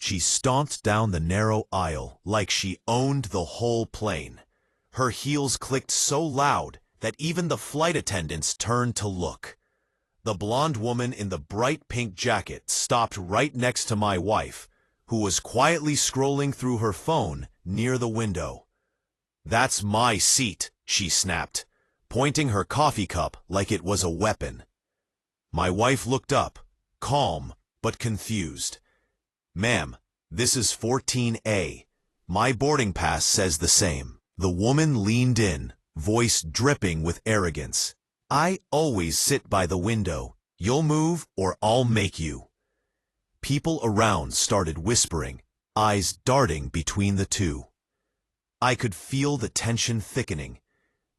She stomped down the narrow aisle like she owned the whole plane. Her heels clicked so loud that even the flight attendants turned to look. The blonde woman in the bright pink jacket stopped right next to my wife, who was quietly scrolling through her phone near the window. "That's my seat," she snapped, pointing her coffee cup like it was a weapon. My wife looked up, calm but confused. "Ma'am, this is 14A. My boarding pass says the same." The woman leaned in, voice dripping with arrogance. "I always sit by the window. You'll move or I'll make you." People around started whispering, eyes darting between the two. I could feel the tension thickening.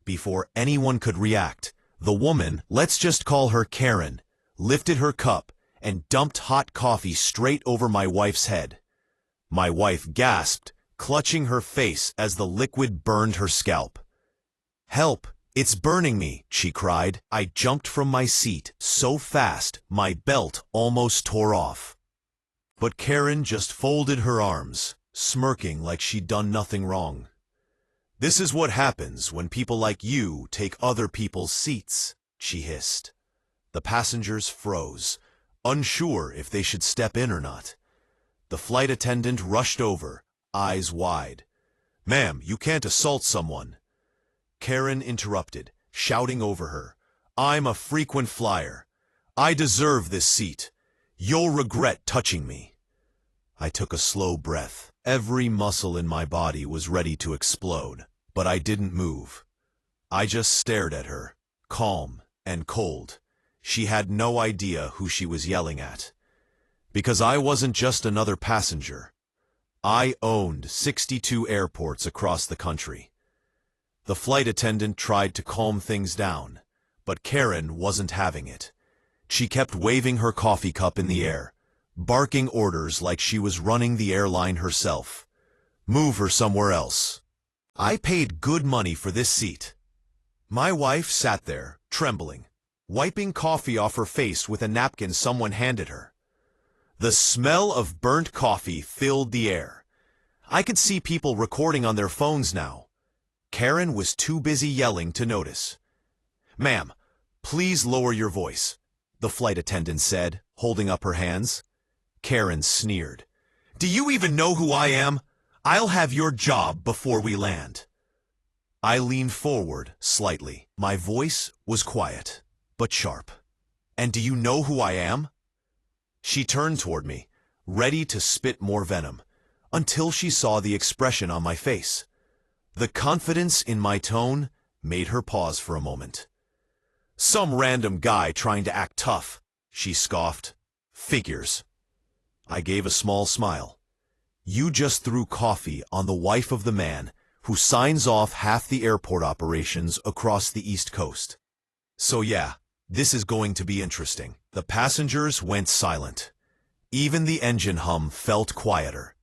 Before anyone could react, the woman, let's just call her Karen, lifted her cup and dumped hot coffee straight over my wife's head. My wife gasped, clutching her face as the liquid burned her scalp. "Help! It's burning me!" she cried. I jumped from my seat so fast my belt almost tore off. But Karen just folded her arms, smirking like she'd done nothing wrong. "This is what happens when people like you take other people's seats," she hissed. The passengers froze, unsure if they should step in or not. The flight attendant rushed over, eyes wide. "Ma'am, you can't assault someone." Karen interrupted, shouting over her, "I'm a frequent flyer. I deserve this seat. You'll regret touching me." I took a slow breath. Every muscle in my body was ready to explode, but I didn't move. I just stared at her, calm and cold. She had no idea who she was yelling at. Because I wasn't just another passenger. I owned 62 airports across the country. The flight attendant tried to calm things down, but Karen wasn't having it. She kept waving her coffee cup in the air, barking orders like she was running the airline herself. "Move her somewhere else. I paid good money for this seat." My wife sat there, trembling, wiping coffee off her face with a napkin someone handed her. The smell of burnt coffee filled the air. I could see people recording on their phones now. Karen was too busy yelling to notice. "Ma'am, please lower your voice," the flight attendant said, holding up her hands. Karen sneered. "Do you even know who I am? I'll have your job before we land." I leaned forward slightly. My voice was quiet, but sharp. "And do you know who I am?" She turned toward me, ready to spit more venom, until she saw the expression on my face. The confidence in my tone made her pause for a moment. "Some random guy trying to act tough," she scoffed. "Figures." I gave a small smile. "You just threw coffee on the wife of the man who signs off half the airport operations across the East Coast. So yeah, this is going to be interesting." The passengers went silent. Even the engine hum felt quieter.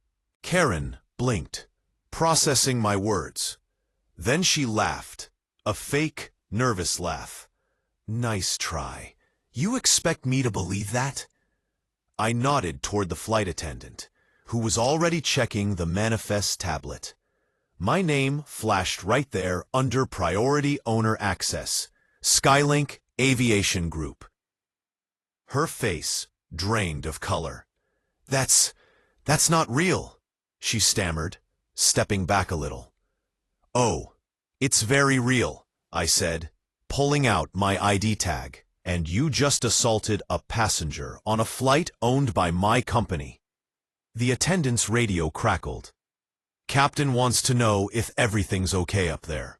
Karen blinked, processing my words. Then she laughed, a fake, nervous laugh. "Nice try. You expect me to believe that?" I nodded toward the flight attendant, who was already checking the manifest tablet. My name flashed right there under Priority Owner Access, Skylink Aviation Group. Her face drained of color. That's not real," she stammered, stepping back a little. "Oh, it's very real," I said, pulling out my ID tag. "And you just assaulted a passenger on a flight owned by my company." The attendant's radio crackled. "Captain wants to know if everything's okay up there."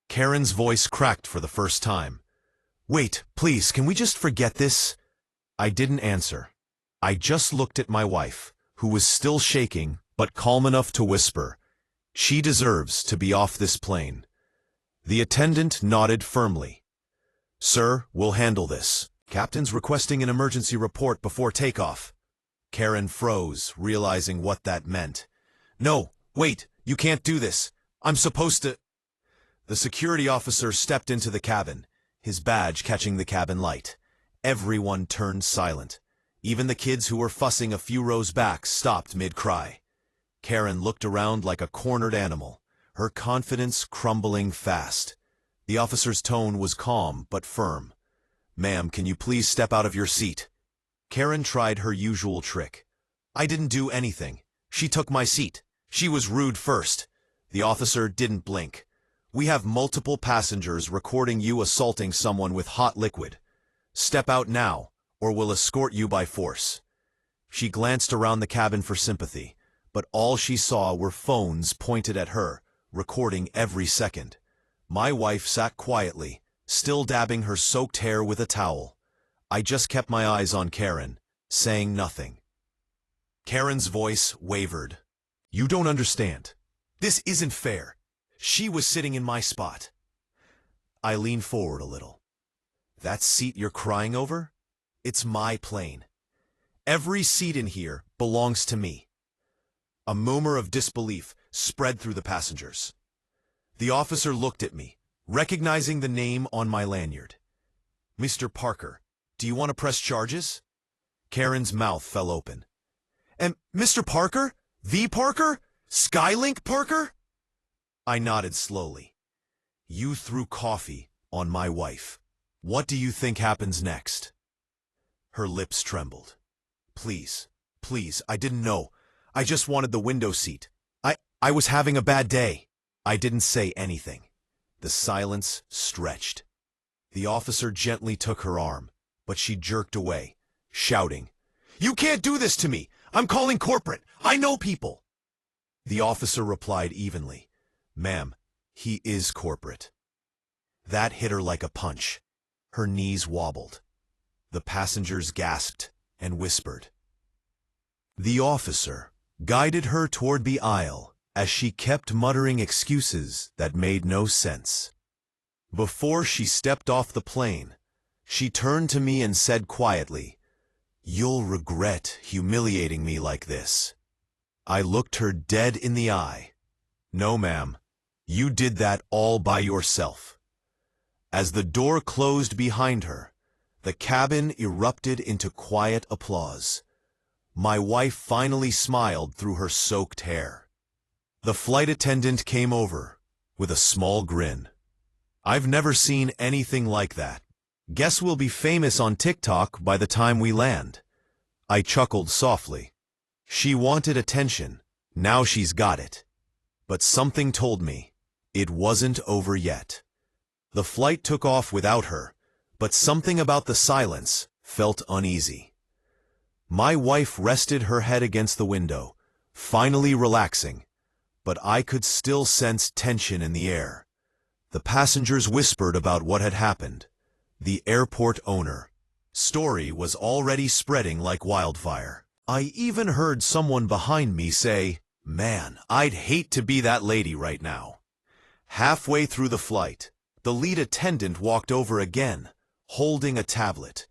Karen's voice cracked for the first time. "Wait, please, can we just forget this?" I didn't answer. I just looked at my wife, who was still shaking, but calm enough to whisper, "She deserves to be off this plane." The attendant nodded firmly. "Sir, we'll handle this. Captain's requesting an emergency report before takeoff." Karen froze, realizing what that meant. "No, wait, you can't do this. I'm supposed to—" The security officer stepped into the cabin, his badge catching the cabin light. Everyone turned silent. Even the kids who were fussing a few rows back stopped mid-cry. Karen looked around like a cornered animal, her confidence crumbling fast. The officer's tone was calm but firm. "Ma'am, can you please step out of your seat?" Karen tried her usual trick. "I didn't do anything. She took my seat. She was rude first." The officer didn't blink. "We have multiple passengers recording you assaulting someone with hot liquid. Step out now, or we'll escort you by force." She glanced around the cabin for sympathy, but all she saw were phones pointed at her, recording every second. My wife sat quietly, still dabbing her soaked hair with a towel. I just kept my eyes on Karen, saying nothing. Karen's voice wavered. "You don't understand. This isn't fair. She was sitting in my spot." I leaned forward a little. "That seat you're crying over? It's my plane. Every seat in here belongs to me." A murmur of disbelief spread through the passengers. The officer looked at me, recognizing the name on my lanyard. "Mr. Parker, do you want to press charges?" Karen's mouth fell open. "And Mr. Parker? The Parker? Skylink Parker?" I nodded slowly. "You threw coffee on my wife. What do you think happens next?" Her lips trembled. Please, I didn't know. I just wanted the window seat. I was having a bad day." I didn't say anything. The silence stretched. The officer gently took her arm, but she jerked away, shouting, "You can't do this to me! I'm calling corporate! I know people!" The officer replied evenly, "Ma'am, he is corporate." That hit her like a punch. Her knees wobbled. The passengers gasped and whispered. The officer guided her toward the aisle as she kept muttering excuses that made no sense. Before she stepped off the plane, she turned to me and said quietly, "You'll regret humiliating me like this." I looked her dead in the eye. "No, ma'am, you did that all by yourself." As the door closed behind her, the cabin erupted into quiet applause. My wife finally smiled through her soaked hair. The flight attendant came over with a small grin. "I've never seen anything like that. Guess we'll be famous on TikTok by the time we land." I chuckled softly. She wanted attention. Now she's got it. But something told me it wasn't over yet. The flight took off without her, but something about the silence felt uneasy. My wife rested her head against the window, finally relaxing, but I could still sense tension in the air. The passengers whispered about what had happened. The airport owner story was already spreading like wildfire. I even heard someone behind me say, "Man, I'd hate to be that lady right now." Halfway through the flight, the lead attendant walked over again, holding a tablet.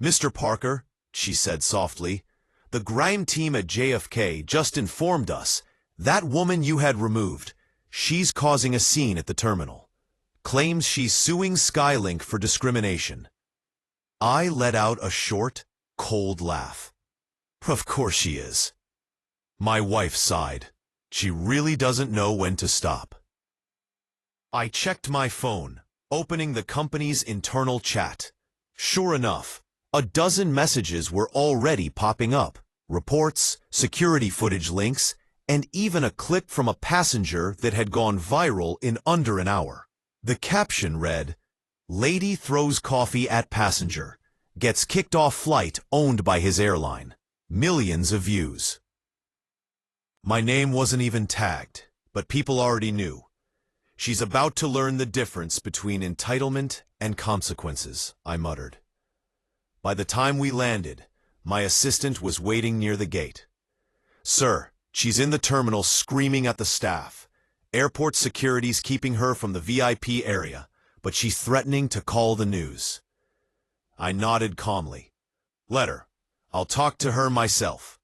"Mr. Parker," she said softly, "the grime team at JFK just informed us that woman you had removed, she's causing a scene at the terminal. Claims she's suing Skylink for discrimination." I let out a short, cold laugh. "Of course she is." My wife sighed. She really doesn't know when to stop. I checked my phone, opening the company's internal chat. Sure enough, a dozen messages were already popping up. Reports, security footage links, and even a clip from a passenger that had gone viral in under an hour. The caption read, "Lady throws coffee at passenger, gets kicked off flight owned by his airline." Millions of views. My name wasn't even tagged, but people already knew. "She's about to learn the difference between entitlement and consequences," I muttered. By the time we landed, my assistant was waiting near the gate. "Sir, she's in the terminal screaming at the staff. Airport security's keeping her from the VIP area, but she's threatening to call the news." I nodded calmly. "Let her. I'll talk to her myself."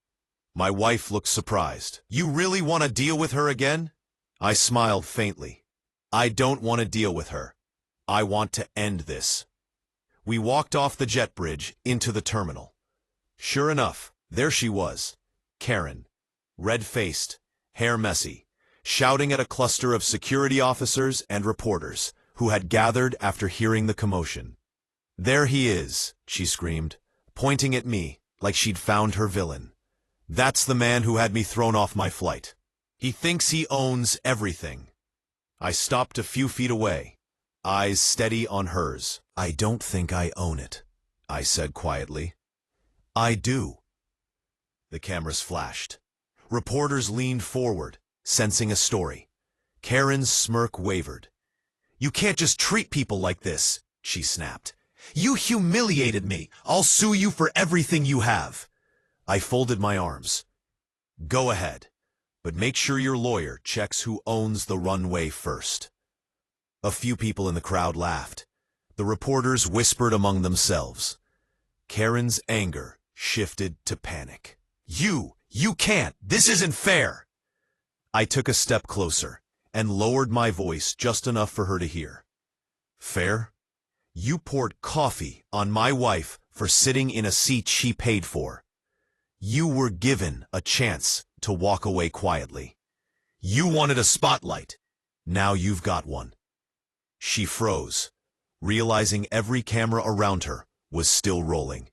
My wife looked surprised. "You really want to deal with her again?" I smiled faintly. "I don't want to deal with her. I want to end this." We walked off the jet bridge into the terminal. Sure enough, there she was, Karen, red-faced, hair messy, shouting at a cluster of security officers and reporters who had gathered after hearing the commotion. "There he is," she screamed, pointing at me like she'd found her villain. "That's the man who had me thrown off my flight. He thinks he owns everything." I stopped a few feet away, eyes steady on hers. "I don't think I own it," I said quietly. "I do." The cameras flashed. Reporters leaned forward, sensing a story. Karen's smirk wavered. "You can't just treat people like this," she snapped. "You humiliated me. I'll sue you for everything you have." I folded my arms. "Go ahead, but make sure your lawyer checks who owns the runway first." A few people in the crowd laughed. The reporters whispered among themselves. Karen's anger shifted to panic. You can't! This isn't fair!" I took a step closer and lowered my voice just enough for her to hear. "Fair? You poured coffee on my wife for sitting in a seat she paid for. You were given a chance to walk away quietly. You wanted a spotlight. Now you've got one." She froze, realizing every camera around her was still rolling.